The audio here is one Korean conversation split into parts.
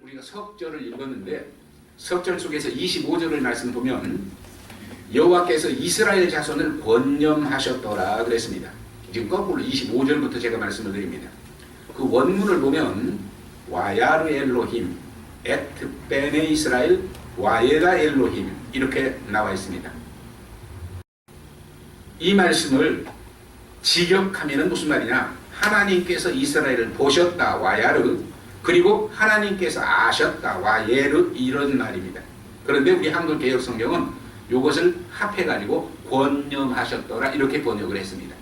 우리가 석절을 읽었는데 석절 속에서 25절을 말씀 보면 여호와께서 이스라엘 자손을 권념하셨더라 그랬습니다. 지금 거꾸로 25절부터 제가 말씀을 드립니다. 그 원문을 보면 와야르 엘로힘 에트 베네 이스라엘 와예다 엘로힘 이렇게 나와 있습니다. 이 말씀을 직역하면 무슨 말이냐, 하나님께서 이스라엘을 보셨다 와야르, 그리고 하나님께서 아셨다 와예르, 이런 말입니다. 그런데 우리 한글 개역 성경은 이것을 합해가지고 권념하셨더라 이렇게 번역을 했습니다.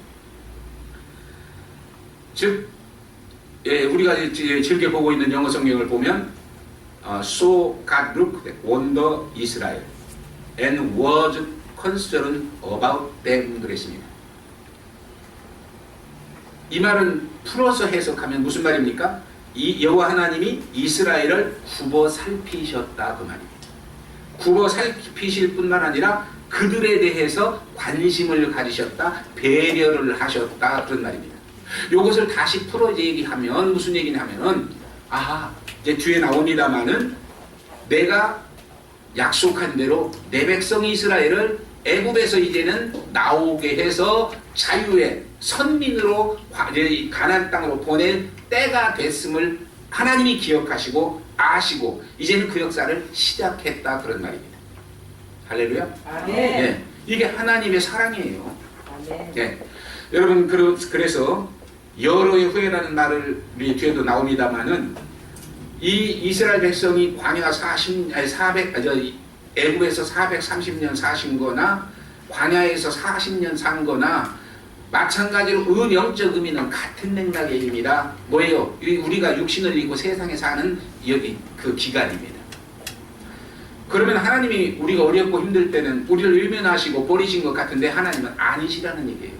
즉 우리가 즐겨 보고 있는 영어 성경을 보면 So God looked on the Israel and was concerned about them 그랬습니다. 이 말은 풀어서 해석하면 무슨 말입니까? 이 여호와 하나님이 이스라엘을 굽어 살피셨다 그 말입니다. 굽어 살피실 뿐만 아니라 그들에 대해서 관심을 가지셨다, 배려를 하셨다 그런 말입니다. 이것을 다시 풀어 얘기하면 무슨 얘기냐면은 이제 뒤에 나옵니다마는 내가 약속한 대로 내 백성 이스라엘을 애굽에서 이제는 나오게 해서 자유의 선민으로 가나안 땅으로 보낼 때가 됐음을 하나님이 기억하시고 아시고 이제는 그 역사를 시작했다 그런 말입니다. 할렐루야. 네, 이게 하나님의 사랑이에요. 네. 여러분 그래서 여로의 후예라는 말을 우리 뒤에도 나옵니다마는 이 이스라엘 백성이 광야 애굽에서 430년 사신 거나 광야에서 40년 산 거나 마찬가지로 은영적 의미는 같은 맥락의 의미라 뭐예요? 우리가 육신을 입고 세상에 사는 여기 그 기간입니다. 그러면 하나님이 우리가 어렵고 힘들 때는 우리를 외면하시고 버리신 것 같은데 하나님은 아니시라는 얘기예요.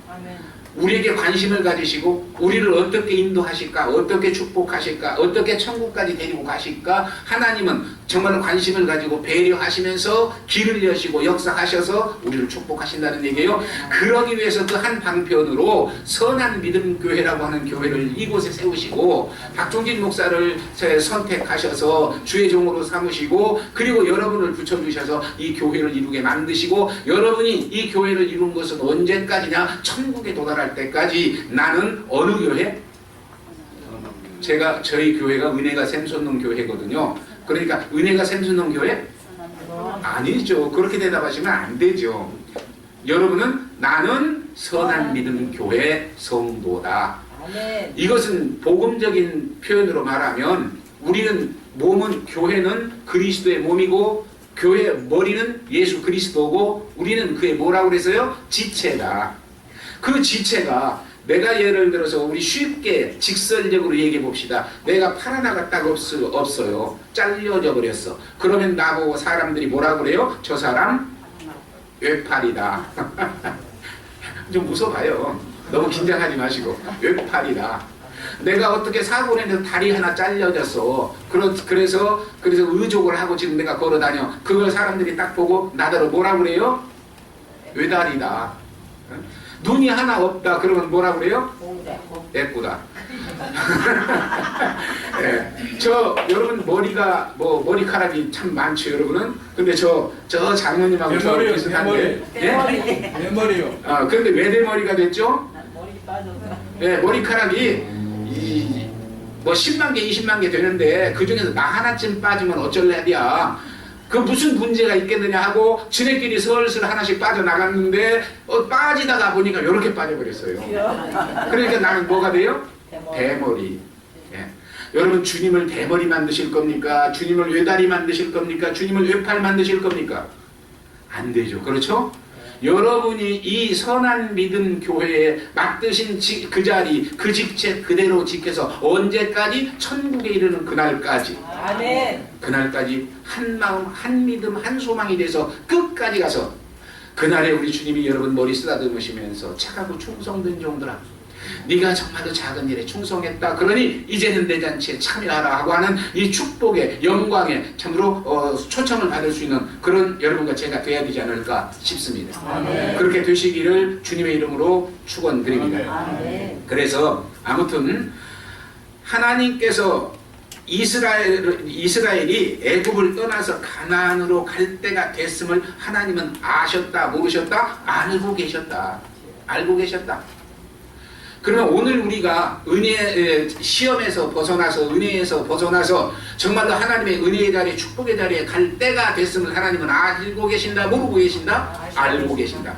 아멘. 우리에게 관심을 가지시고 우리를 어떻게 인도하실까, 어떻게 축복하실까, 어떻게 천국까지 데리고 가실까, 하나님은 정말 관심을 가지고 배려하시면서 길을 여시고 역사하셔서 우리를 축복하신다는 얘기예요. 그러기 위해서 그 한 방편으로 선한 믿음 교회라고 하는 교회를 이곳에 세우시고 박종진 목사를 선택하셔서 주의 종으로 삼으시고 그리고 여러분을 붙여주셔서 이 교회를 이루게 만드시고 여러분이 이 교회를 이룬 것은 언제까지냐, 천국에 도달할 때까지. 나는 어느 교회? 저희 교회가 은혜가 샘솟는 교회거든요. 그러니까 은혜가 샘솟는 교회? 아니죠. 그렇게 대답하시면 안 되죠. 여러분은 나는 선한 믿음 교회 성도다. 이것은 복음적인 표현으로 말하면 우리는 교회는 그리스도의 몸이고 교회의 머리는 예수 그리스도고 우리는 그의 뭐라고 그랬어요? 지체다. 그 지체가 내가 예를 들어서 우리 쉽게 직설적으로 얘기해 봅시다. 내가 팔 하나가 딱 없어요. 잘려져 버렸어. 그러면 나보고 사람들이 뭐라고 그래요? 저 사람 외팔이다. 좀 웃어봐요. 너무 긴장하지 마시고. 외팔이다. 내가 어떻게 사고를 해서 다리 하나 잘려졌어. 그래서 의족을 하고 지금 내가 걸어다녀. 그걸 사람들이 딱 보고 나더러 뭐라고 그래요? 외다리다. 눈이 하나 없다. 그러면 뭐라고 그래요? 애꾸다. 네. 여러분 머리카락이 참 많죠, 여러분은. 근데 저 장모님하고 저 비슷한데. 내 머리요. 그런데 왜 내 머리가 됐죠? 머리 빠져서. 네, 머리카락이 10만 개, 20만 개 되는데 그 중에서 나 하나쯤 빠지면 어쩔래야. 그 무슨 문제가 있겠느냐 하고 지네끼리 슬슬 하나씩 빠져나갔는데 빠지다가 보니까 이렇게 빠져버렸어요. 그러니까 나는 뭐가 돼요? 대머리. 예. 여러분 주님을 대머리 만드실 겁니까? 주님을 외다리 만드실 겁니까? 주님을 외팔 만드실 겁니까? 안 되죠. 그렇죠? 여러분이 이 선한 믿음 교회에 맡으신 그 자리, 그 직책 그대로 지켜서 언제까지? 천국에 이르는 그날까지. 아멘. 그날까지 한 마음, 한 믿음, 한 소망이 돼서 끝까지 가서 그날에 우리 주님이 여러분 머리 쓰다듬으시면서 착하고 충성된 종들아, 네가 정말로 작은 일에 충성했다. 그러니 이제는 내 잔치에 참여하라 하고 하는 이 축복의 영광에 참으로 초청을 받을 수 있는 그런 여러분과 제가 돼야 되지 않을까 싶습니다. 아멘. 그렇게 되시기를 주님의 이름으로 축원드립니다. 아멘. 그래서 아무튼 하나님께서 이스라엘이 애굽을 떠나서 가나안으로 갈 때가 됐음을 하나님은 아셨다, 모르셨다? 알고 계셨다. 알고 계셨다. 그러면 오늘 우리가 시험에서 벗어나서 은혜에서 벗어나서 정말로 하나님의 은혜의 자리에 축복의 자리에 갈 때가 됐음을 하나님은 알고 계신다, 모르고 계신다? 알고 계신다.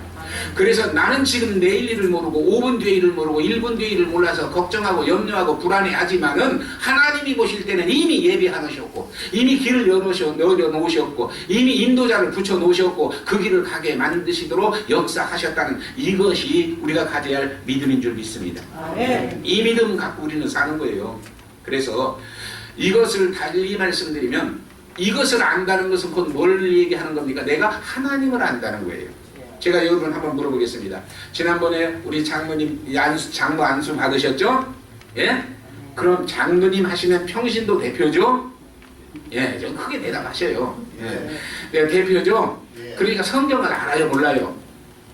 그래서 나는 지금 내일 일을 모르고 5분 뒤의 일을 모르고 1분 뒤의 일을 몰라서 걱정하고 염려하고 불안해하지만은 하나님이 보실 때는 이미 예비하셨고 이미 길을 열어놓으셨고 이미 인도자를 붙여놓으셨고 그 길을 가게 만드시도록 역사하셨다는 이것이 우리가 가져야 할 믿음인 줄 믿습니다. 이 믿음 갖고 우리는 사는 거예요. 그래서 이것을 달리 말씀드리면 이것을 안다는 것은 곧 뭘 얘기하는 겁니까? 내가 하나님을 안다는 거예요. 제가 여러분 한번 물어보겠습니다. 지난번에 우리 장모님 장모 안수 받으셨죠? 예? 그럼 장모님 하시면 평신도 대표죠? 예, 좀 크게 대답하셔요. 예. 네, 대표죠? 그러니까 성경을 알아요, 몰라요?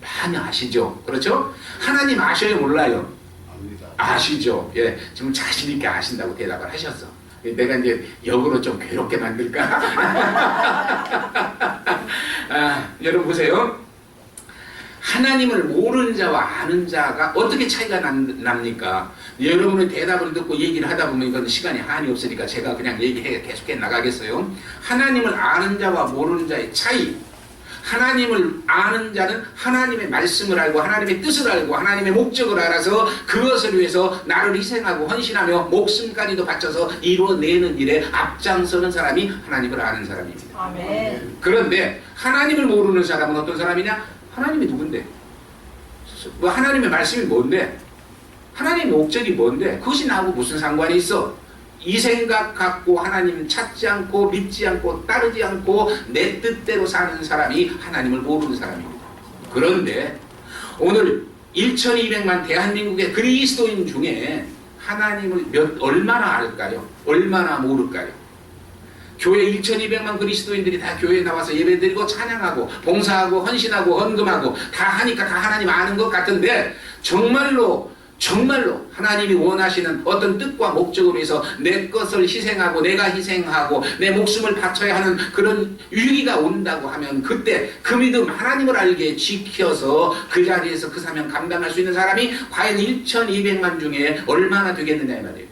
많이 아시죠? 그렇죠? 하나님 아셔요, 몰라요? 아시죠? 예, 좀 자신있게 아신다고 대답을 하셨어. 내가 이제 역으로 좀 괴롭게 만들까? 여러분 보세요. 하나님을 모르는 자와 아는 자가 어떻게 차이가 납니까? 여러분의 대답을 듣고 얘기를 하다 보면 이건 시간이 한이 없으니까 제가 그냥 계속해 나가겠어요. 하나님을 아는 자와 모르는 자의 차이. 하나님을 아는 자는 하나님의 말씀을 알고 하나님의 뜻을 알고 하나님의 목적을 알아서 그것을 위해서 나를 희생하고 헌신하며 목숨까지도 바쳐서 이루어내는 일에 앞장서는 사람이 하나님을 아는 사람입니다. 아멘. 그런데 하나님을 모르는 사람은 어떤 사람이냐? 하나님이 누군데? 뭐 하나님의 말씀이 뭔데? 하나님의 목적이 뭔데? 그것이 나하고 무슨 상관이 있어? 이 생각 갖고 하나님 찾지 않고 믿지 않고 따르지 않고 내 뜻대로 사는 사람이 하나님을 모르는 사람입니다. 그런데 오늘 1200만 대한민국의 그리스도인 중에 하나님을 얼마나 알까요? 얼마나 모를까요? 교회 1200만 그리스도인들이 다 교회에 나와서 예배드리고 찬양하고 봉사하고 헌신하고 헌금하고 다 하니까 다 하나님 아는 것 같은데 정말로 하나님이 원하시는 어떤 뜻과 목적을 위해서 내 것을 희생하고 내가 희생하고 내 목숨을 바쳐야 하는 그런 위기가 온다고 하면 그때 그 믿음 하나님을 알게 지켜서 그 자리에서 그 사명 감당할 수 있는 사람이 과연 1200만 중에 얼마나 되겠느냐 이 말이에요.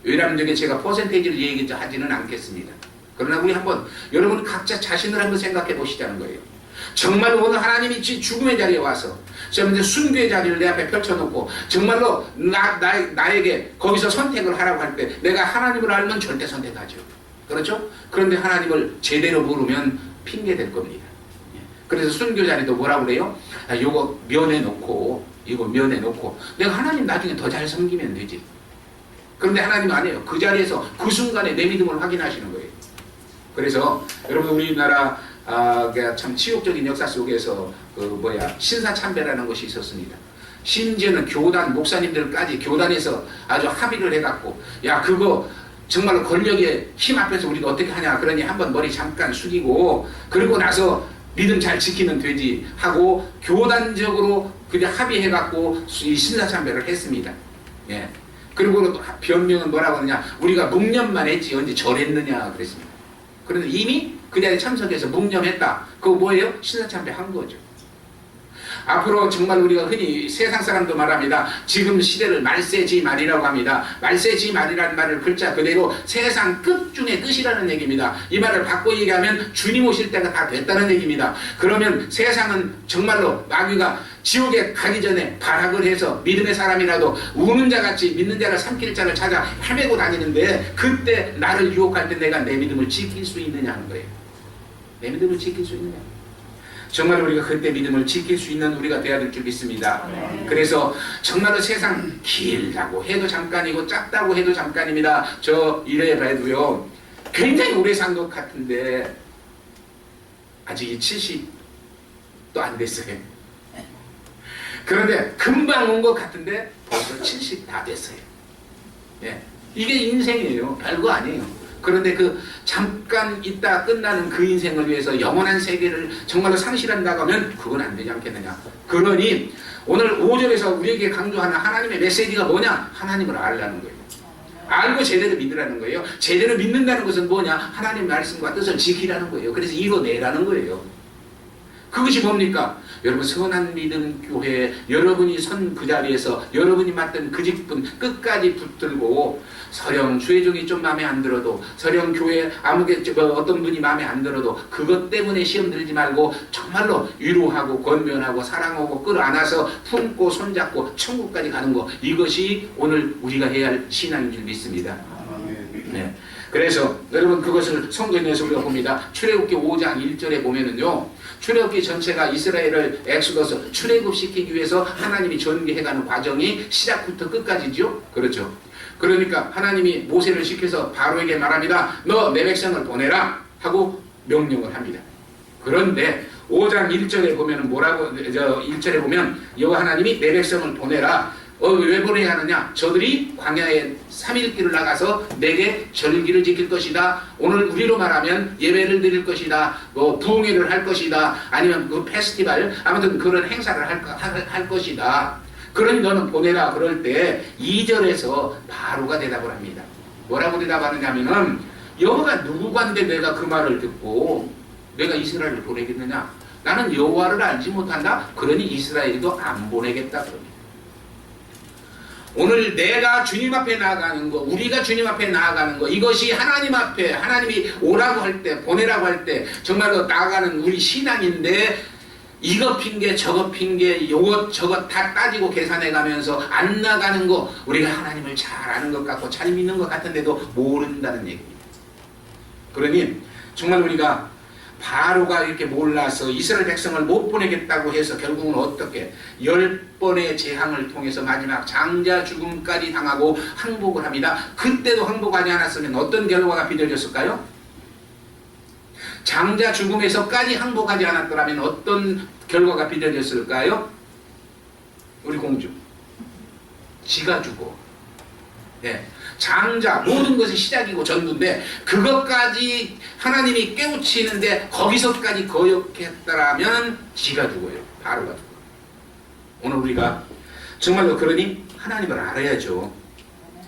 여러분들에게 제가 퍼센테이지를 얘기하지는 않겠습니다. 그러나 우리 한번 여러분 각자 자신을 한번 생각해 보시자는 거예요. 정말 오늘 하나님이 죽음의 자리에 와서 순교의 자리를 내 앞에 펼쳐놓고 정말로 나에게 거기서 선택을 하라고 할 때 내가 하나님을 알면 절대 선택하죠. 그렇죠? 그런데 하나님을 제대로 모르면 핑계 될 겁니다. 그래서 순교 자리도 뭐라고 그래요? 이거 면해놓고 내가 하나님 나중에 더 잘 섬기면 되지. 그런데 하나님은 아니에요. 그 자리에서 그 순간에 내 믿음을 확인하시는 거예요. 그래서 여러분 우리나라 참 치욕적인 역사 속에서 신사참배라는 것이 있었습니다. 심지어는 교단 목사님들까지 교단에서 아주 합의를 해갖고 야 그거 정말로 권력의 힘 앞에서 우리가 어떻게 하냐 그러니 한번 머리 잠깐 숙이고 그러고 나서 믿음 잘 지키면 되지 하고 교단적으로 그냥 합의해갖고 이 신사참배를 했습니다. 예. 그리고 변명은 뭐라고 하느냐 우리가 묵념만 했지 언제 절했느냐 그랬습니다. 그런데 이미 그 자리에 참석해서 묵념했다. 그거 뭐예요? 신사참배 한 거죠. 앞으로 정말 우리가 흔히 세상 사람도 말합니다. 지금 시대를 말세지말이라고 합니다. 말세지말이라는 말을 글자 그대로 세상 끝 중에 끝이라는 얘기입니다. 이 말을 바꿔 얘기하면 주님 오실 때가 다 됐다는 얘기입니다. 그러면 세상은 정말로 마귀가 지옥에 가기 전에 발악을 해서 믿음의 사람이라도 우는 자같이 믿는 자를 삼킬 자를 찾아 헤매고 다니는데 그때 나를 유혹할 때 내가 내 믿음을 지킬 수 있느냐 하는 거예요. 내 믿음을 지킬 수 있느냐. 정말 우리가 그때 믿음을 지킬 수 있는 우리가 되어야 될 줄 믿습니다. 그래서 정말로 세상 길다고 해도 잠깐이고 짧다고 해도 잠깐입니다. 저 이래 봐도요 굉장히 오래 산 것 같은데 아직 70도 안 됐어요. 그런데 금방 온 것 같은데 벌써 70 다 됐어요. 예. 이게 인생이에요. 별거 아니에요. 그런데 그 잠깐 있다 끝나는 그 인생을 위해서 영원한 세계를 정말로 상실한다고 하면 그건 안 되지 않겠느냐. 그러니 오늘 5절에서 우리에게 강조하는 하나님의 메시지가 뭐냐? 하나님을 알라는 거예요. 알고 제대로 믿으라는 거예요. 제대로 믿는다는 것은 뭐냐? 하나님 말씀과 뜻을 지키라는 거예요. 그래서 이뤄내라는 거예요. 그것이 뭡니까? 여러분 선한 믿음 교회 여러분이 선 그 자리에서 여러분이 맡은 그 직분 끝까지 붙들고 서령 주의종이 좀 마음에 안 들어도 서령 교회 어떤 분이 마음에 안 들어도 그것 때문에 시험 들지 말고 정말로 위로하고 권면하고 사랑하고 끌어안아서 품고 손잡고 천국까지 가는 거 이것이 오늘 우리가 해야 할 신앙인 줄 믿습니다. 네. 그래서 여러분 그것을 성경에서 우리가 봅니다. 출애굽기 5장 1절에 보면은요. 출애굽기 전체가 이스라엘을 엑소더스 출애굽시키기 위해서 하나님이 전개해가는 과정이 시작부터 끝까지죠. 그렇죠. 그러니까 하나님이 모세를 시켜서 바로에게 말합니다. 너 내 백성을 보내라 하고 명령을 합니다. 그런데 5장 1절에 보면 뭐라고 1절에 보면 여호와 하나님이 내 백성을 보내라. 왜 보내야 하느냐? 저들이 광야에 3일 길을 나가서 내게 절기를 지킬 것이다. 오늘 우리로 말하면 예배를 드릴 것이다. 뭐 부흥회를 할 것이다. 아니면 그 페스티벌 아무튼 그런 행사를 할 것이다. 그러니 너는 보내라. 그럴 때 2절에서 바로가 대답을 합니다. 뭐라고 대답하느냐면은 여호와가 누구간데 내가 그 말을 듣고 내가 이스라엘을 보내겠느냐? 나는 여호와를 알지 못한다. 그러니 이스라엘도 안 보내겠다. 오늘 내가 주님 앞에 나아가는 거, 우리가 주님 앞에 나아가는 거, 이것이 하나님 앞에 하나님이 오라고 할 때, 보내라고 할 때 정말로 나아가는 우리 신앙인데 이것 핑계 저것 핑계 요것 저것 다 따지고 계산해 가면서 안 나가는 거 우리가 하나님을 잘 아는 것 같고 잘 믿는 것 같은데도 모른다는 얘기입니다. 그러니 정말 우리가 바로가 이렇게 몰라서 이스라엘 백성을 못 보내겠다고 해서 결국은 어떻게 10번의 재앙을 통해서 마지막 장자 죽음까지 당하고 항복을 합니다. 그때도 항복하지 않았으면 어떤 결과가 빚어졌을까요? 장자 죽음에서까지 항복하지 않았더라면 어떤 결과가 빚어졌을까요? 우리 공주 지가 죽어. 네. 장자 모든 것이 시작이고 전부인데 그것까지 하나님이 깨우치는데 거기서까지 거역했더라면 지가 죽어요. 바로가 죽어요. 오늘 우리가 정말로 그러니 하나님을 알아야죠.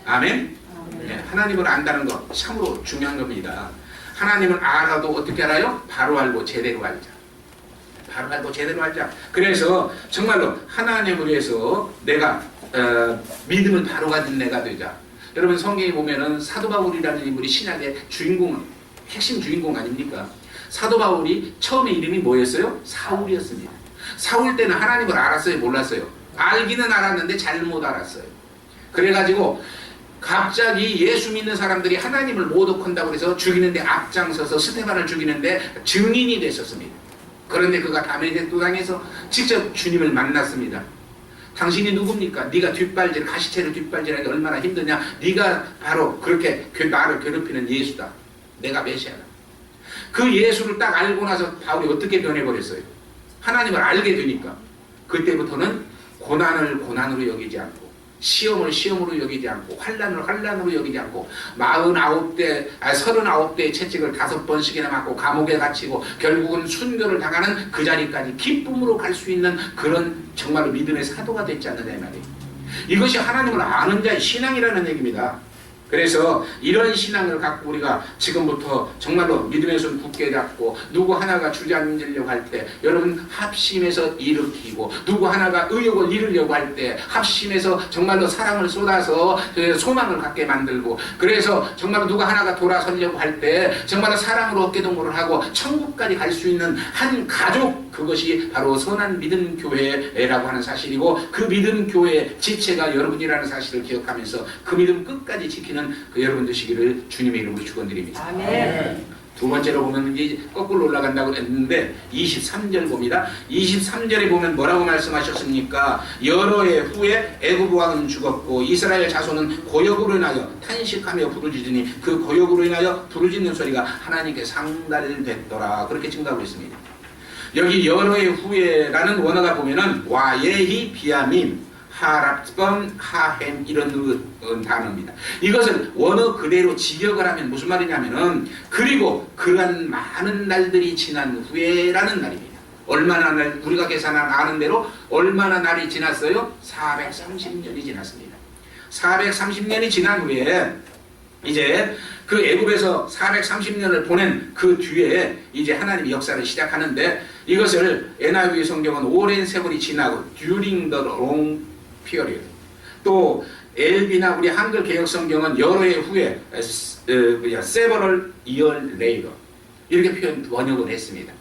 아멘? 네, 하나님을 안다는 것 참으로 중요한 겁니다. 하나님을 알아도 어떻게 알아요? 바로 알고 제대로 알자. 바로 알고 제대로 알자. 그래서 정말로 하나님을 위해서 내가 믿음을 바로 가진 내가 되자. 여러분 성경에 보면은 사도 바울이라는 인물이 신약의 주인공, 핵심 주인공 아닙니까? 사도 바울이 처음에 이름이 뭐였어요? 사울이었습니다. 사울 때는 하나님을 알았어요? 몰랐어요? 알기는 알았는데 잘못 알았어요. 그래가지고 갑자기 예수 믿는 사람들이 하나님을 모독한다고 해서 죽이는데 앞장서서 스테반을 죽이는데 증인이 됐었습니다. 그런데 그가 다메섹 도상에서 직접 주님을 만났습니다. 당신이 누굽니까? 네가 뒷발질, 가시체를 뒷발질하기 얼마나 힘드냐? 네가 바로 그렇게 나를 괴롭히는 예수다. 내가 메시아다. 그 예수를 딱 알고 나서 바울이 어떻게 변해버렸어요? 하나님을 알게 되니까 그때부터는 고난을 고난으로 여기지 않고 시험을 시험으로 여기지 않고 환난을 환난으로 여기지 않고 39대의 채찍을 5번씩이나 맞고 감옥에 갇히고 결국은 순교를 당하는 그 자리까지 기쁨으로 갈 수 있는 그런 정말로 믿음의 사도가 됐지 않느냐 이 말이에요. 이것이 하나님을 아는 자의 신앙이라는 얘기입니다. 그래서 이런 신앙을 갖고 우리가 지금부터 정말로 믿음의 손 굳게 잡고 누구 하나가 주저앉으려고 할 때 여러분 합심해서 일으키고 누구 하나가 의욕을 잃으려고 할 때 합심해서 정말로 사랑을 쏟아서 소망을 갖게 만들고 그래서 정말로 누구 하나가 돌아서려고 할 때 정말로 사랑으로 어깨동무를 하고 천국까지 갈 수 있는 한 가족 그것이 바로 선한 믿음 교회라고 하는 사실이고 그 믿음 교회의 지체가 여러분이라는 사실을 기억하면서 그 믿음 끝까지 지키는 그 여러분 되시기를 주님의 이름으로 축원드립니다. 아멘. 두 번째로 보면 이제 거꾸로 올라간다고 했는데 23절 봅니다. 23절에 보면 뭐라고 말씀하셨습니까? 여러 해 후에 애굽 왕은 죽었고 이스라엘 자손은 고역으로 인하여 탄식하며 부르짖으니 그 고역으로 인하여 부르짖는 소리가 하나님께 상달됐더라. 그렇게 증가하고 있습니다. 여기 여러 해 후에라는 원어가 보면은 와예히 비야민 하랍번 하햄 이런 단어입니다. 이것을 원어 그대로 직역을 하면 무슨 말이냐면은 그리고 그러한 많은 날들이 지난 후에라는 말입니다. 얼마나 날 우리가 계산한 아는 대로 얼마나 날이 지났어요? 430년이 지났습니다. 430년이 지난 후에 이제 그 애굽에서 430년을 보낸 그 뒤에 이제 하나님의 역사를 시작하는데, 이것을 NIV 성경은 오랜 세월이 지나고 during the long period, 또 LB나 우리 한글 개혁 성경은 여러 해 후에 several years later 이렇게 번역을 했습니다.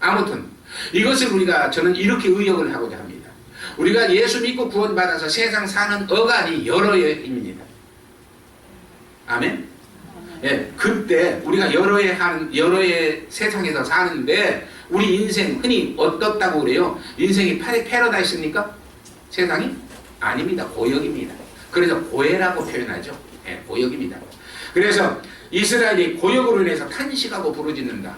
아무튼 이것을 저는 이렇게 의역을 하고자 합니다. 우리가 예수 믿고 구원받아서 세상 사는 어간이 여러 해입니다. 아멘? 예, 그때 우리가 여러 해 세상에서 사는데, 우리 인생 흔히 어떻다고 그래요? 인생이 패러다이스입니까? 세상이? 아닙니다. 고역입니다. 그래서 고해라고 표현하죠. 예, 고역입니다. 그래서 이스라엘이 고역으로 인해서 탄식하고 부르짖는다.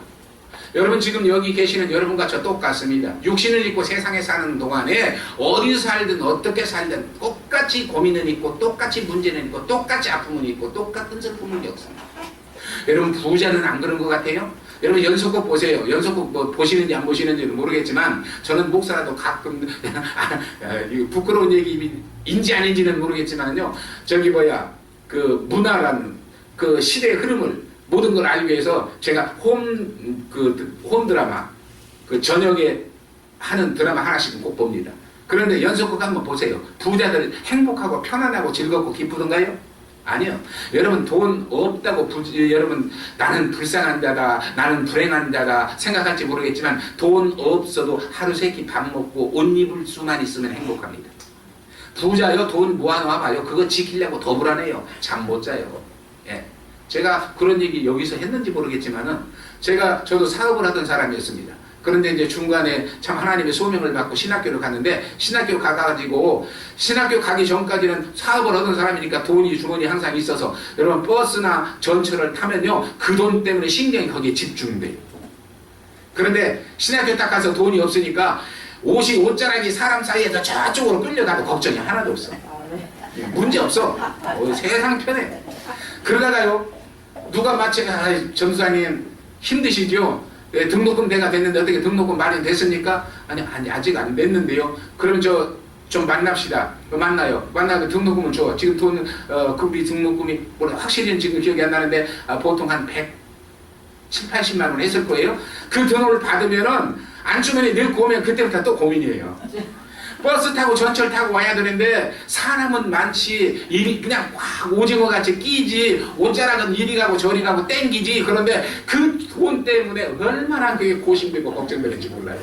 여러분 지금 여기 계시는 여러분과 저 똑같습니다. 육신을 입고 세상에 사는 동안에 어디서 살든 어떻게 살든 똑같이 고민은 있고 똑같이 문제는 있고 똑같이 아픔은 있고 똑같은 슬픔을 겪습니다. 여러분 부자는 안 그런 것 같아요? 여러분 연속곡 보세요. 연속곡 뭐 보시는지 안 보시는지는 모르겠지만 저는 목사라도 가끔 부끄러운 얘기인지 아닌지는 모르겠지만요. 저기 그 문화라는 그 시대의 흐름을 모든 걸 알기 위해서 제가 홈 드라마 그 저녁에 하는 드라마 하나씩은 꼭 봅니다. 그런데 연속곡 한번 보세요. 부자들 행복하고 편안하고 즐겁고 기쁘던가요? 아니요. 여러분 돈 없다고 여러분 나는 불쌍한 자다, 나는 불행한 자다 생각할지 모르겠지만 돈 없어도 하루 세끼 밥 먹고 옷 입을 수만 있으면 행복합니다. 부자요 돈 모아놔 봐요. 그거 지키려고 더 불안해요. 잠 못 자요. 예. 제가 그런 얘기 여기서 했는지 모르겠지만은 저도 사업을 하던 사람이었습니다. 그런데 이제 중간에 참 하나님의 소명을 받고 신학교를 갔는데, 신학교 가가지고 신학교 가기 전까지는 사업을 하던 사람이니까 돈이 주머니에 항상 있어서 여러분 버스나 전철을 타면요 그 돈 때문에 신경이 거기에 집중돼요. 그런데 신학교 딱 가서 돈이 없으니까 옷이 옷자락이 사람 사이에서 저쪽으로 끌려가도 걱정이 하나도 없어. 문제 없어. 세상 편해. 그러다가요 누가 마치 전수사님 힘드시죠? 네, 등록금 내가 됐는데 어떻게 등록금 마련됐습니까? 아니 아직 안 됐는데요. 그럼 좀 만납시다. 만나요. 만나고 등록금을 줘. 지금 돈 우리 등록금이 확실히는 지금 기억이 안 나는데 보통 한 170, 80만 원 했을 거예요. 그 등록을 받으면은 안주머니에 넣고 오면 그때부터 또 고민이에요. 버스 타고 전철 타고 와야 되는데 사람은 많지 일이 그냥 확 오징어같이 끼지, 옷자락은 이리 가고 저리 가고 땡기지. 그런데 그 돈 때문에 얼마나 그게 고심되고 걱정되는지 몰라요.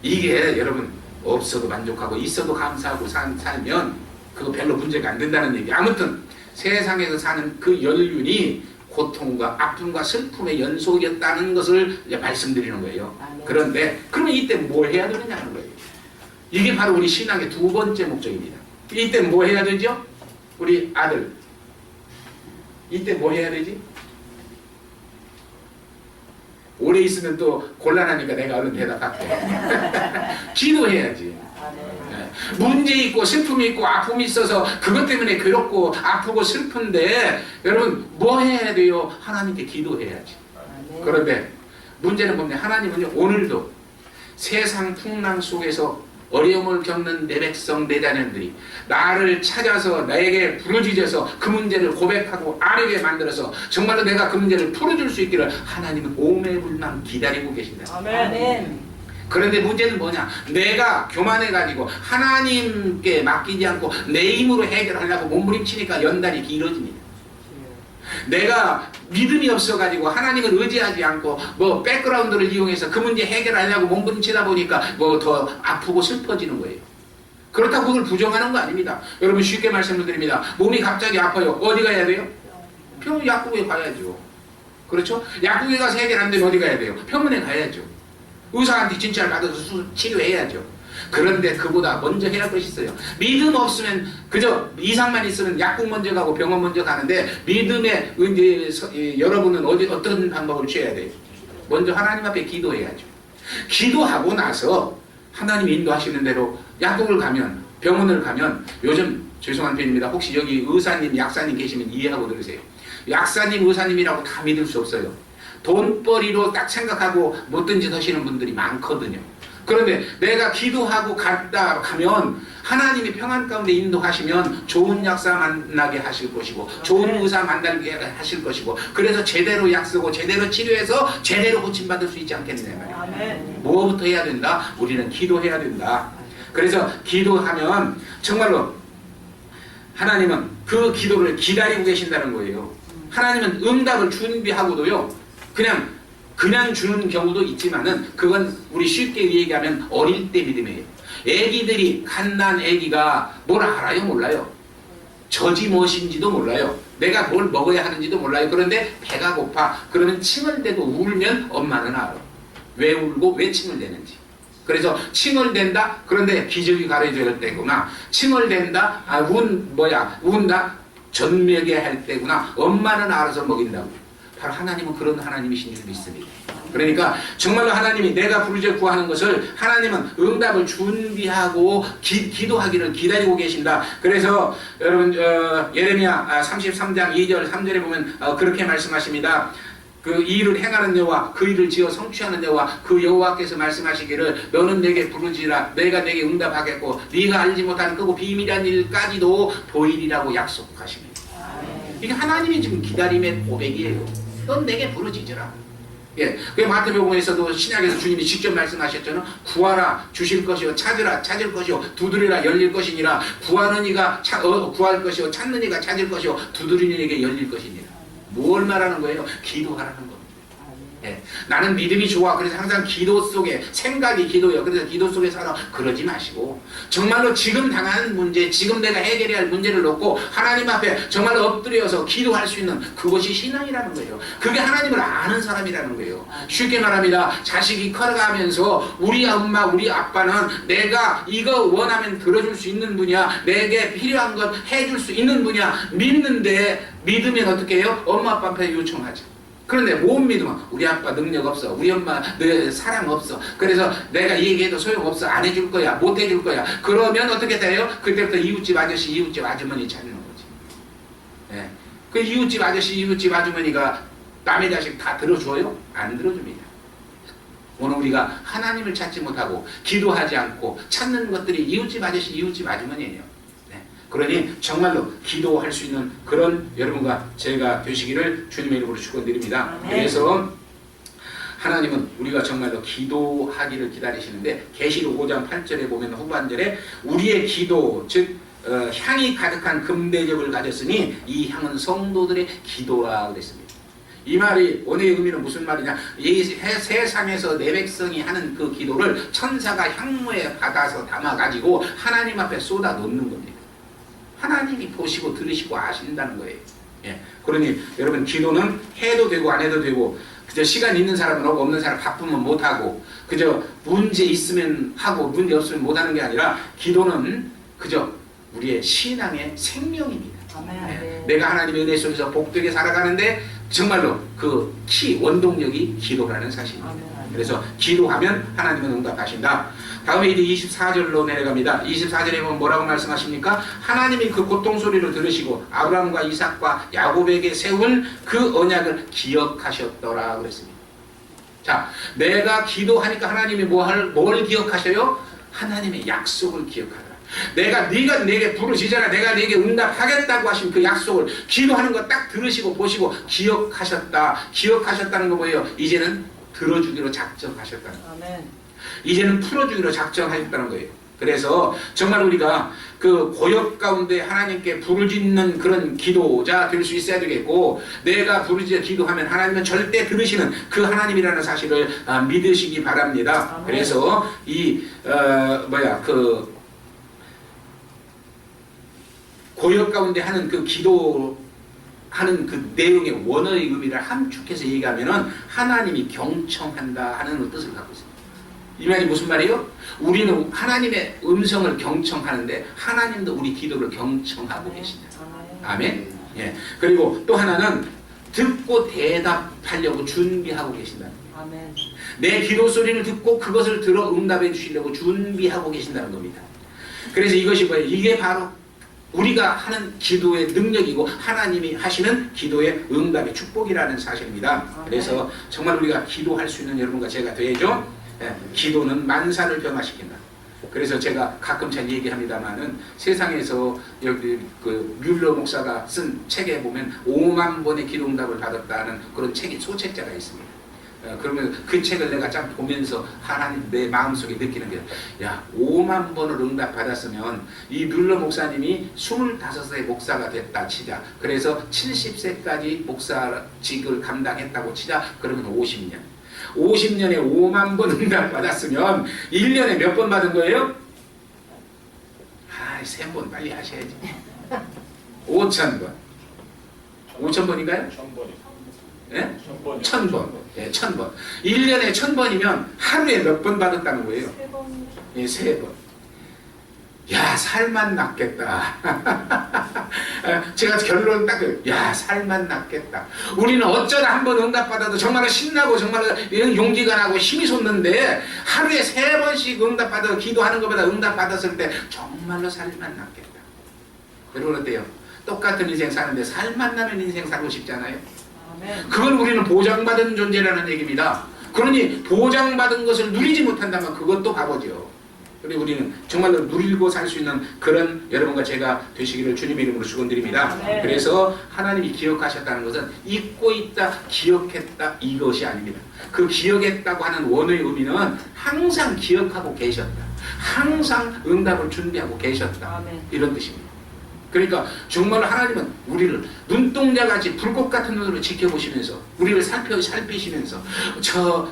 이게 여러분 없어도 만족하고 있어도 감사하고 살면 그거 별로 문제가 안 된다는 얘기. 아무튼 세상에서 사는 그 연륜이 고통과 아픔과 슬픔의 연속이었다는 것을 이제 말씀드리는 거예요. 그런데 그러면 이때 뭘 해야 되느냐 하는 거예요. 이게 바로 우리 신앙의 두 번째 목적입니다. 이때 뭐 해야 되죠? 우리 아들 이때 뭐 해야 되지? 오래 있으면 또 곤란하니까 내가 얼른 대답할게. 기도해야지. 네. 문제 있고 슬픔이 있고 아픔이 있어서 그것 때문에 괴롭고 아프고 슬픈데 여러분 뭐 해야 돼요? 하나님께 기도해야지. 그런데 문제는 뭐냐? 하나님은요 오늘도 세상 풍랑 속에서 어려움을 겪는 내 백성 내 자녀들이 나를 찾아서 나에게 부르짖어서 그 문제를 고백하고 아뢰게 만들어서 정말로 내가 그 문제를 풀어줄 수 있기를 하나님은 오매불망 기다리고 계신다. 아멘. 그런데 문제는 뭐냐? 내가 교만해가지고 하나님께 맡기지 않고 내 힘으로 해결하려고 몸부림치니까 연단이 길어집니다. 내가 믿음이 없어가지고 하나님을 의지하지 않고 뭐 백그라운드를 이용해서 그 문제 해결하려고 몸부림치다 보니까 뭐 더 아프고 슬퍼지는 거예요. 그렇다고 그걸 부정하는 거 아닙니다. 여러분 쉽게 말씀을 드립니다. 몸이 갑자기 아파요. 어디 가야 돼요? 병원 약국에 가야죠. 그렇죠? 약국에 가서 해결 안 되면 어디 가야 돼요? 병원에 가야죠. 의사한테 진찰 받아서 치료해야죠. 그런데 그보다 먼저 해야 할 것이 있어요. 믿음 없으면 그저 이상만 있으면 약국 먼저 가고 병원 먼저 가는데 믿음의 여러분은 어떤 방법을 취해야 돼요? 먼저 하나님 앞에 기도해야죠. 기도하고 나서 하나님 인도하시는 대로 약국을 가면 병원을 가면 요즘 죄송한 편입니다. 혹시 여기 의사님 약사님 계시면 이해하고 들으세요. 약사님 의사님이라고 다 믿을 수 없어요. 돈벌이로 딱 생각하고 못된 짓 하시는 분들이 많거든요. 그런데 내가 기도하고 갔다 가면 하나님이 평안 가운데 인도하시면 좋은 약사 만나게 하실 것이고 좋은 의사 만나게 하실 것이고 그래서 제대로 약 쓰고 제대로 치료해서 제대로 고침받을 수 있지 않겠냐 말이에요. 뭐부터 해야 된다? 우리는 기도해야 된다. 그래서 기도하면 정말로 하나님은 그 기도를 기다리고 계신다는 거예요. 하나님은 응답을 준비하고도요 그냥 주는 경우도 있지만은 그건 우리 쉽게 얘기하면 어릴 때 믿음이에요. 애기들이 갓난 애기가 뭘 알아요? 몰라요. 젖이 무엇인지도 몰라요. 내가 뭘 먹어야 하는지도 몰라요. 그런데 배가 고파. 그러면 침을 대고 울면 엄마는 알아. 왜 울고 왜 침을 대는지. 그래서 침을 댄다? 그런데 기저귀 가려줘야 때구나. 침을 댄다? 운다? 젖먹여야 할 때구나. 엄마는 알아서 먹인다고. 바로 하나님은 그런 하나님이신 줄 믿습니다. 그러니까 정말로 하나님이 내가 부르짖어 구하는 것을 하나님은 응답을 준비하고 기도하기를 기다리고 계신다. 그래서 여러분 예레미야 33장 2절 3절에 보면 그렇게 말씀하십니다. 그 일을 행하는 여호와 그 일을 지어 성취하는 여호와 그 여호와께서 말씀하시기를 너는 내게 부르짖으라 내가 내게 응답하겠고 네가 알지 못하는 크고 비밀한 일까지도 보이리라고 약속하십니다. 이게 하나님이 지금 기다림의 고백이에요. 넌 내게 부르짖으라. 예, 그 마태복음에서도 신약에서 주님이 직접 말씀하셨잖아요. 구하라 주실 것이요 찾으라 찾을 것이요 두드리라 열릴 것이니라. 구하는 이가 구할 것이요 찾는 이가 찾을 것이요 두드리는 이에게 열릴 것이니라. 뭘 말하는 거예요? 기도하라는 겁니다. 예, 나는 믿음이 좋아. 그래서 항상 기도 속에 생각이 기도예요. 그래서 기도 속에 살아. 그러지 마시고 정말로 지금 당하는 문제, 지금 내가 해결해야 할 문제를 놓고 하나님 앞에 정말로 엎드려서 기도할 수 있는 그것이 신앙이라는 거예요. 그게 하나님을 아는 사람이라는 거예요. 쉽게 말합니다. 자식이 커가면서 우리 엄마, 우리 아빠는 내가 이거 원하면 들어줄 수 있는 분이야. 내게 필요한 것 해줄 수 있는 분이야. 믿는데 믿으면 어떻게 해요? 엄마 아빠 앞에 요청하죠. 그런데 못 믿으면 우리 아빠 능력 없어. 우리 엄마 내 사랑 없어. 그래서 내가 얘기해도 소용없어. 안 해줄 거야. 못 해줄 거야. 그러면 어떻게 돼요? 그때부터 이웃집 아저씨, 이웃집 아주머니 찾는 거지. 예. 그 이웃집 아저씨, 이웃집 아주머니가 남의 자식 다 들어줘요? 안 들어줍니다. 오늘 우리가 하나님을 찾지 못하고 기도하지 않고 찾는 것들이 이웃집 아저씨, 이웃집 아주머니예요. 그러니 정말로 기도할 수 있는 그런 여러분과 제가 되시기를 주님의 이름으로 축원드립니다. 그래서 하나님은 우리가 정말로 기도하기를 기다리시는데 계시록 5장 8절에 보면 후반절에 우리의 기도 즉 향이 가득한 금대접을 가졌으니 이 향은 성도들의 기도라 그랬습니다. 이 말이 원의 의미는 무슨 말이냐? 이 세상에서 내 백성이 하는 그 기도를 천사가 향로에 받아서 담아가지고 하나님 앞에 쏟아 놓는 겁니다. 하나님이 보시고 들으시고 아신다는 거예요. 예. 그러니 여러분 기도는 해도 되고 안 해도 되고 그저 시간 있는 사람은 하고 없는 사람 바쁘면 못하고 그저 문제 있으면 하고 문제 없으면 못하는 게 아니라 기도는 그저 우리의 신앙의 생명입니다. 예. 내가 하나님의 은혜 속에서 복되게 살아가는데 정말로 그 원동력이 기도라는 사실입니다. 그래서 기도하면 하나님은 응답하신다. 다음에 이제 24절로 내려갑니다. 24절에 보면 뭐라고 말씀하십니까? 하나님이 그 고통 소리를 들으시고 아브라함과 이삭과 야곱에게 세운 그 언약을 기억하셨더라 그랬습니다. 자, 내가 기도하니까 하나님이 뭘 기억하셔요? 하나님의 약속을 기억하더라. 네가 내게 부르짖어라. 내가 내게 응답하겠다고 하신 그 약속을 기도하는 거 딱 들으시고 보시고 기억하셨다. 기억하셨다는 거 뭐예요? 이제는 들어주기로 작정하셨다는 거예요. 아멘. 이제는 풀어주기로 작정하셨다는 거예요. 그래서 정말 우리가 그 고역 가운데 하나님께 부르짖는 그런 기도자 될 수 있어야 되겠고 내가 부르짖어 기도하면 하나님은 절대 들으시는 그 하나님이라는 사실을 믿으시기 바랍니다. 그래서 그 고역 가운데 하는 그 기도 하는 그 내용의 원어의 의미를 함축해서 얘기하면은 하나님이 경청한다 하는 뜻을 갖고 있습니다. 이 말이 무슨 말이에요? 우리는 하나님의 음성을 경청하는데 하나님도 우리 기도를 경청하고 계신다. 아멘. 예. 그리고 또 하나는 듣고 대답하려고 준비하고 계신다. 아멘. 내 기도 소리를 듣고 그것을 들어 응답해 주시려고 준비하고 계신다는 겁니다. 그래서 이것이 뭐예요? 이게 바로 우리가 하는 기도의 능력이고 하나님이 하시는 기도의 응답의 축복이라는 사실입니다. 그래서 정말 우리가 기도할 수 있는 여러분과 제가 되어야죠. 기도는 만사를 변화시킨다. 그래서 제가 가끔 잘 얘기합니다만은 세상에서 여기 그 뮬러 목사가 쓴 책에 보면 5만 번의 기도응답을 받았다는 그런 책이 소책자가 있습니다. 그러면 그 책을 내가 참 보면서 하나님 내 마음속에 느끼는 게, 야, 5만 번을 응답받았으면 이 뮬러 목사님이 25세 목사가 됐다 치자. 그래서 70세까지 목사직을 감당했다고 치자. 그러면 50년. 50년에 5만 번 응답받았으면 1년에 몇 번 받은 거예요? 3번 빨리 하셔야지. 5,000번. 5,000번인가요? 1000번이. 예? 1000번. 예, 1000번. 1년에 1000번이면 하루에 몇 번 받았다는 거예요? 3번. 예, 3번. 야, 살만 낫겠다. 제가 결론은 딱, 야, 살만 낫겠다. 우리는 어쩌다 한 번 응답받아도 정말로 신나고 정말로 용기가 나고 힘이 솟는데 하루에 3번씩 응답받아 기도하는 것보다 응답받았을 때 정말로 살만 낫겠다. 여러분 어때요? 똑같은 인생 사는데 살만 나는 인생 살고 싶잖아요. 그건 우리는 보장받은 존재라는 얘기입니다. 그러니 보장받은 것을 누리지 못한다면 그것도 바보죠. 그리고 우리는 정말로 누리고 살 수 있는 그런 여러분과 제가 되시기를 주님의 이름으로 축원드립니다. 네. 그래서 하나님이 기억하셨다는 것은 잊고 있다, 기억했다 이것이 아닙니다. 그 기억했다고 하는 원어의 의미는 항상 기억하고 계셨다. 항상 응답을 준비하고 계셨다. 이런 뜻입니다. 그러니까 정말 하나님은 우리를 눈동자같이 불꽃 같은 눈으로 지켜보시면서 우리를 살피시면서 저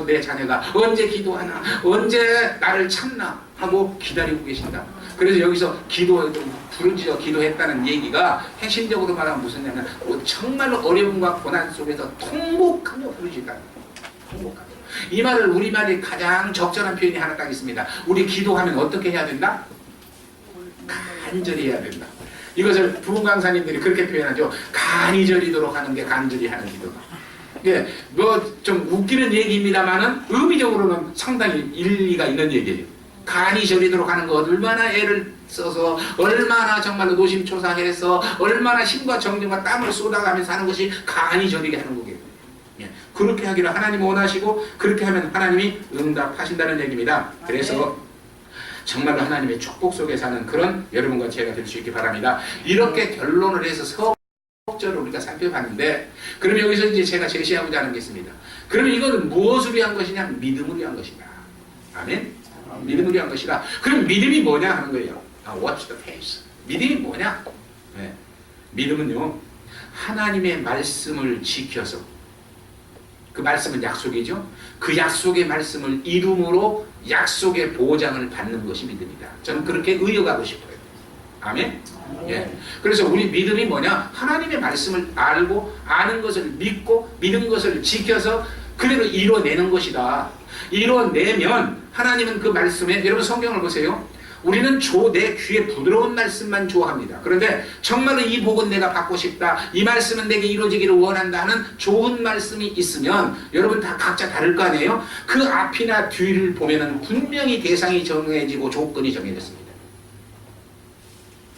내 자녀가 언제 기도하나, 언제 나를 찾나 하고 기다리고 계신다. 그래서 여기서 부르짖어 기도했다는 얘기가 핵심적으로 말하면 무슨냐면 정말로 어려움과 고난 속에서 통곡하며 부르짖다. 통곡하며. 이 말을 우리말이 가장 적절한 표현이 하나 딱 있습니다. 우리 기도하면 어떻게 해야 된다? 간절히 해야 된다. 이것을 부흥 강사님들이 그렇게 표현하죠. 간이 저리도록 하는 게 간절히 하는 기도다. 예, 뭐 좀 웃기는 얘기입니다만은 의미적으로는 상당히 일리가 있는 얘기예요. 간이 저리도록 하는 거 얼마나 애를 써서 얼마나 정말로 노심초사해서 얼마나 힘과 정성과 땀을 쏟아가면서 하는 것이 간이 저리게 하는 거겠죠. 예, 그렇게 하기를 하나님 원하시고 그렇게 하면 하나님이 응답하신다는 얘기입니다. 그래서 정말로 하나님의 축복 속에 사는 그런 여러분과 제가 될 수 있기 바랍니다. 이렇게 결론을 해서 석절을 우리가 살펴봤는데, 그럼 여기서 이제 제가 제시하고자 하는 게 있습니다. 그러면 이거는 무엇을 위한 것이냐? 믿음을 위한 것이다. 아멘? 믿음을 위한 것이다. 그럼 믿음이 뭐냐 하는 거예요. What's the faith? 믿음이 뭐냐? 네. 믿음은요, 하나님의 말씀을 지켜서, 그 말씀은 약속이죠. 그 약속의 말씀을 이름으로 약속의 보장을 받는 것이 믿음이다. 저는 그렇게 의역하고 싶어요. 아멘? 예. 그래서 우리 믿음이 뭐냐? 하나님의 말씀을 알고 아는 것을 믿고 믿은 것을 지켜서 그대로 이뤄내는 것이다. 이뤄내면 하나님은 그 말씀에, 여러분 성경을 보세요. 우리는 내 귀에 부드러운 말씀만 좋아합니다. 그런데 정말로 이 복은 내가 받고 싶다, 이 말씀은 내게 이루어지기를 원한다 하는 좋은 말씀이 있으면 여러분 다 각자 다를 거 아니에요? 그 앞이나 뒤를 보면은 분명히 대상이 정해지고 조건이 정해졌습니다.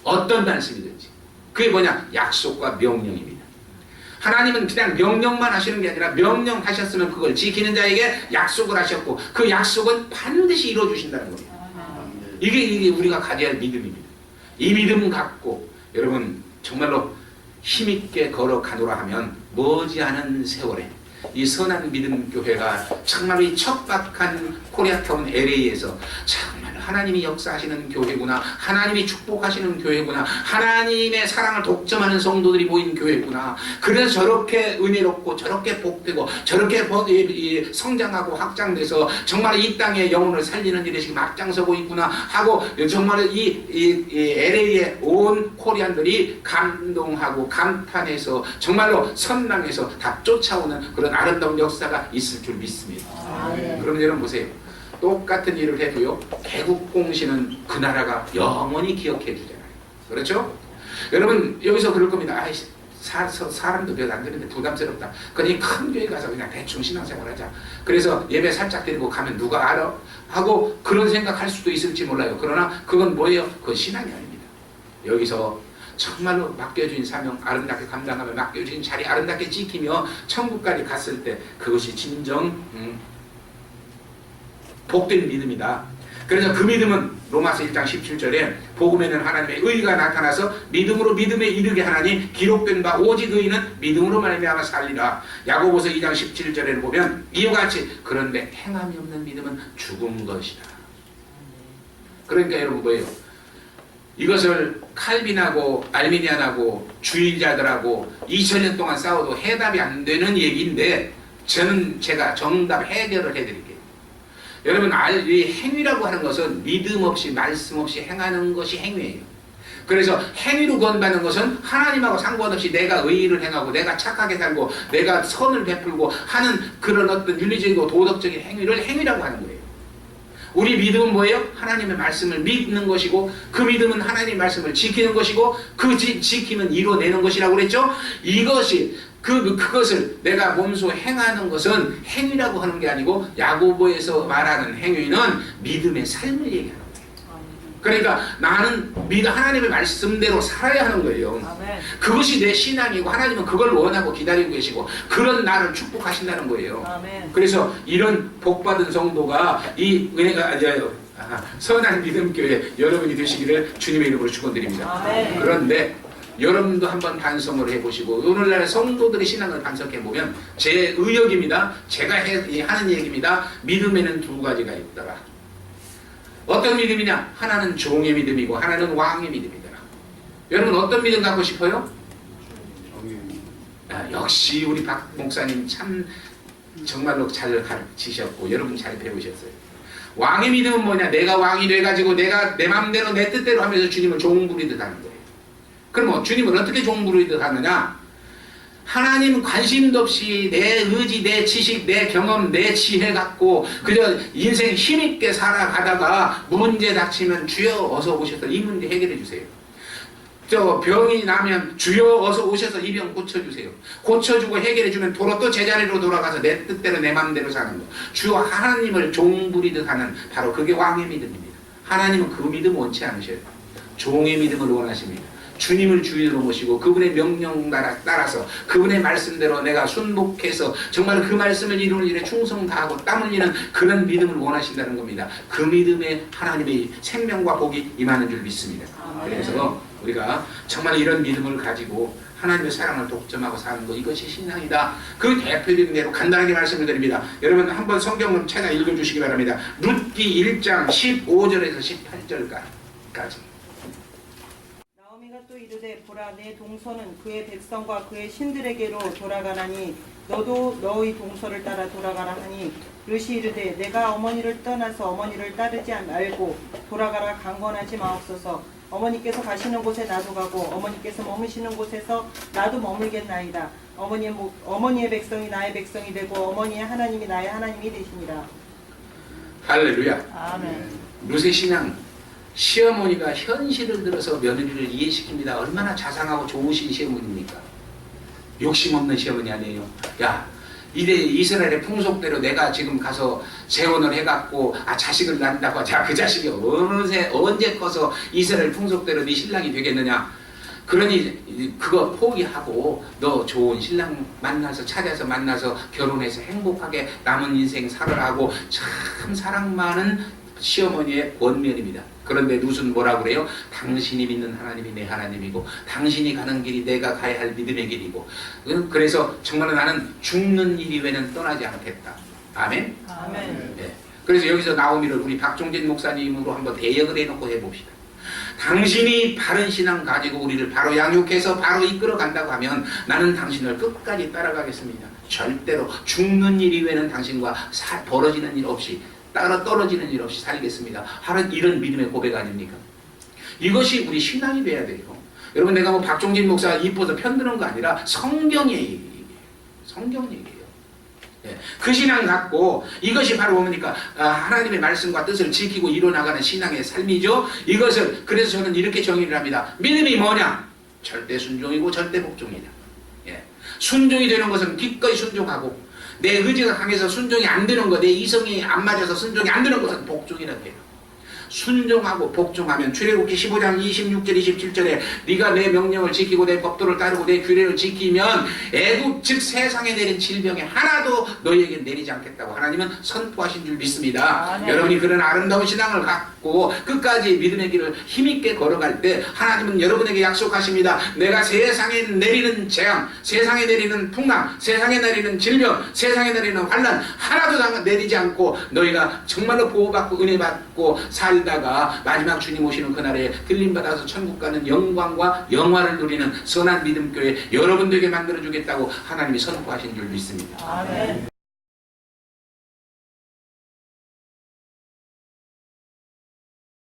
어떤 말씀이든지. 그게 뭐냐? 약속과 명령입니다. 하나님은 그냥 명령만 하시는 게 아니라 명령하셨으면 그걸 지키는 자에게 약속을 하셨고 그 약속은 반드시 이루어주신다는 겁니다. 이게 우리가 가져야 할 믿음입니다. 이 믿음 갖고 여러분 정말로 힘있게 걸어가노라 하면 머지않은 세월에 이 선한 믿음 교회가 정말로 이 척박한 코리아타운 LA에서 정말 하나님이 역사하시는 교회구나, 하나님이 축복하시는 교회구나, 하나님의 사랑을 독점하는 성도들이 모인 교회구나, 그래서 저렇게 은혜롭고 저렇게 복되고 저렇게 성장하고 확장돼서 정말 이 땅에 영혼을 살리는 일에 지금 앞장서고 있구나 하고 정말 이 LA의 온 코리안들이 감동하고 감탄해서 정말로 선망해서 다 쫓아오는 그런 아름다운 역사가 있을 줄 믿습니다. 그럼 여러분 보세요. 똑같은 일을 해도요, 개국 공신은 그 나라가 영원히 기억해 주잖아요. 그렇죠? 여러분 여기서 그럴 겁니다. 아이, 사람도 몇 안 되는데 부담스럽다. 그러니 큰 교회 가서 그냥 대충 신앙생활 하자. 그래서 예배 살짝 드리고 가면 누가 알아? 하고 그런 생각할 수도 있을지 몰라요. 그러나 그건 뭐예요? 그건 신앙이 아닙니다. 여기서 정말로 맡겨진 사명 아름답게 감당하며 맡겨진 자리 아름답게 지키며 천국까지 갔을 때 그것이 진정 복된 믿음이다. 그래서 그 믿음은 로마서 1장 17절에 복음에는 하나님의 의가 나타나서 믿음으로 믿음에 이르게 하나니 기록된 바 오직 의인은 믿음으로 말미암아 살리라. 야고보서 2장 17절에 보면 이와 같이 그런데 행함이 없는 믿음은 죽은 것이다. 그러니까 여러분 뭐예요? 이것을 칼빈하고 알미니안하고 주의자들하고 2000년 동안 싸워도 해답이 안 되는 얘기인데 제가 정답 해결을 해드릴게요. 여러분 이 행위라고 하는 것은 믿음 없이 말씀 없이 행하는 것이 행위예요. 그래서 행위로 구원받는 것은 하나님하고 상관없이 내가 의의를 행하고 내가 착하게 살고 내가 선을 베풀고 하는 그런 어떤 윤리적이고 도덕적인 행위를 행위라고 하는 거예요. 우리 믿음은 뭐예요? 하나님의 말씀을 믿는 것이고 그 믿음은 하나님의 말씀을 지키는 것이고 그 지키면 이뤄내는 것이라고 그랬죠? 이것이 그것을 내가 몸소 행하는 것은 행위라고 하는 게 아니고 야고보에서 말하는 행위는 믿음의 삶을 얘기하는 거예요. 그러니까 나는 하나님의 말씀대로 살아야 하는 거예요. 아멘. 그것이 내 신앙이고 하나님은 그걸 원하고 기다리고 계시고 그런 나를 축복하신다는 거예요. 아멘. 그래서 이런 복받은 성도가 이 은혜가 선한 믿음교회 여러분이 되시기를 주님의 이름으로 축원드립니다. 아멘. 그런데 여러분도 한번 반성을 해보시고 오늘날 성도들의 신앙을 반성해보면 제 의역입니다. 제가 하는 얘기입니다. 믿음에는 두 가지가 있더라. 어떤 믿음이냐? 하나는 종의 믿음이고 하나는 왕의 믿음이더라. 여러분 어떤 믿음 갖고 싶어요? 역시 우리 박 목사님 참 정말로 잘 가르치셨고 여러분 잘 배우셨어요. 왕의 믿음은 뭐냐? 내가 왕이 돼가지고 내가 내 마음대로 내 뜻대로 하면서 주님을 종부리듯 하는 거예요. 그럼 주님을 어떻게 종부리듯 하느냐? 하나님 관심도 없이 내 의지, 내 지식, 내 경험, 내 지혜 갖고 그저 인생 힘있게 살아가다가 문제 닥치면 주여 어서 오셔서 이 문제 해결해 주세요. 저 병이 나면 주여 어서 오셔서 이 병 고쳐주세요. 고쳐주고 해결해주면 또 제자리로 돌아가서 내 뜻대로 내 마음대로 사는 거. 주여 하나님을 종부리듯 하는 바로 그게 왕의 믿음입니다. 하나님은 그 믿음 원치 않으셔요. 종의 믿음을 원하십니다. 주님을 주인으로 모시고 그분의 명령 따라서 그분의 말씀대로 내가 순복해서 정말 그 말씀을 이루는 일에 충성 다하고 땀 흘리는 그런 믿음을 원하신다는 겁니다. 그 믿음에 하나님의 생명과 복이 임하는 줄 믿습니다. 그래서 우리가 정말 이런 믿음을 가지고 하나님의 사랑을 독점하고 사는 것 이것이 신앙이다. 그 대표적인 대로 간단하게 말씀을 드립니다. 여러분 한번 성경을 찾아 읽어주시기 바랍니다. 룻기 1장 15절에서 18절까지. 또 이르되 보라 내 동서는 그의 백성과 그의 신들에게로 돌아가나니 너도 너의 동서를 따라 돌아가라 하니 르시 이르되 내가 어머니를 떠나서 어머니를 따르지 말고 돌아가라 강권하지 마옵소서. 어머니께서 가시는 곳에 나도 가고 어머니께서 머무시는 곳에서 나도 머물겠나이다. 어머니의 백성이 나의 백성이 되고 어머니의 하나님이 나의 하나님이 되시니라. 할렐루야. 아멘. 룻의 신앙. 시어머니가 현실을 들어서 며느리를 이해시킵니다. 얼마나 자상하고 좋으신 시어머니입니까? 욕심 없는 시어머니 아니에요. 야, 이스라엘의 풍속대로 내가 지금 가서 재혼을 해갖고 자식을 낳는다고 하자. 그 자식이 언제 커서 이스라엘 풍속대로 네 신랑이 되겠느냐. 그러니 그거 포기하고 너 좋은 신랑 찾아서 만나서 결혼해서 행복하게 남은 인생 살아라고 참 사랑 많은 시어머니의 권면입니다. 그런데 룻은 뭐라고 그래요? 당신이 믿는 하나님이 내 하나님이고 당신이 가는 길이 내가 가야 할 믿음의 길이고 그래서 정말 나는 죽는 일 이외에는 떠나지 않겠다. 아멘? 아멘. 네. 그래서 여기서 나오미를 우리 박종진 목사님으로 한번 대역을 해놓고 해봅시다. 당신이 바른 신앙 가지고 우리를 바로 양육해서 바로 이끌어 간다고 하면 나는 당신을 끝까지 따라가겠습니다. 절대로 죽는 일 이외에는 당신과 벌어지는 일 없이 떨어지는 일 없이 살겠습니다. 하는 이런 믿음의 고백 아닙니까? 이것이 우리 신앙이 돼야 돼요. 여러분 내가 뭐 박종진 목사 이뻐서 편드는 거 아니라 성경의 얘기예요. 성경 얘기예요. 네. 그 신앙 갖고 이것이 바로 뭡니까? 하나님의 말씀과 뜻을 지키고 이뤄나가는 신앙의 삶이죠. 이것을 그래서 저는 이렇게 정의를 합니다. 믿음이 뭐냐? 절대 순종이고 절대 복종이다. 예. 순종이 되는 것은 기꺼이 순종하고 내 의지가 강해서 순종이 안 되는 것, 내 이성이 안 맞아서 순종이 안 되는 것은 복종이라고 해요. 순종하고 복종하면 출애굽기 15장 26절 27절에 네가 내 명령을 지키고 내 법도를 따르고 내 규례를 지키면 애굽 즉 세상에 내린 질병이 하나도 너희에게 내리지 않겠다고 하나님은 선포하신 줄 믿습니다. 여러분이 그런 아름다운 신앙을 갖고 끝까지 믿음의 길을 힘있게 걸어갈 때 하나님은 여러분에게 약속하십니다. 내가 세상에 내리는 재앙, 세상에 내리는 풍랑, 세상에 내리는 질병, 세상에 내리는 환난 하나도 내리지 않고 너희가 정말로 보호받고 은혜받고 살다가 마지막 주님 오시는 그날에 들림받아서 천국 가는 영광과 영화를 누리는 선한 믿음교회 여러분들에게 만들어주겠다고 하나님이 선포하신 줄 믿습니다. 아멘.